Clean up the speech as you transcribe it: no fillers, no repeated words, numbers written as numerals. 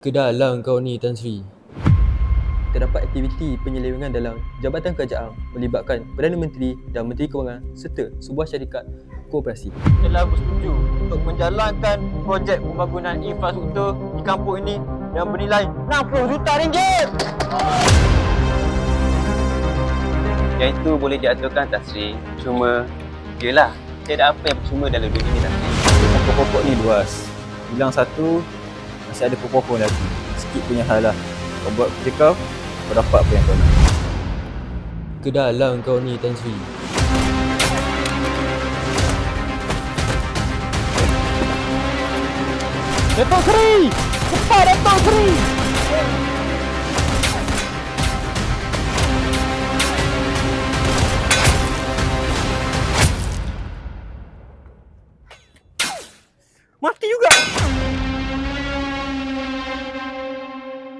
Kedalam kau ni Tan Sri. Terdapat aktiviti penyelewengan dalam Jabatan Kerajaan melibatkan Perdana Menteri dan Menteri Kewangan serta sebuah syarikat koperasi. Telah bersetuju untuk menjalankan projek pembangunan infrastruktur di kampung ini yang bernilai RM60 juta. Yang itu boleh diaturkan Tan Sri. Cuma, yelah, tiada apa yang percuma dalam dunia ni Tan Sri. Pokok-pokok ni luas. Hilang satu, masih ada pokok-pokok lagi. Sikit punya hal lah. Kau buat kerja kau dapat apa yang kau nak. Kedalam kau ni Tan Sri. Dato' Sri! Cepat Dato' Sri!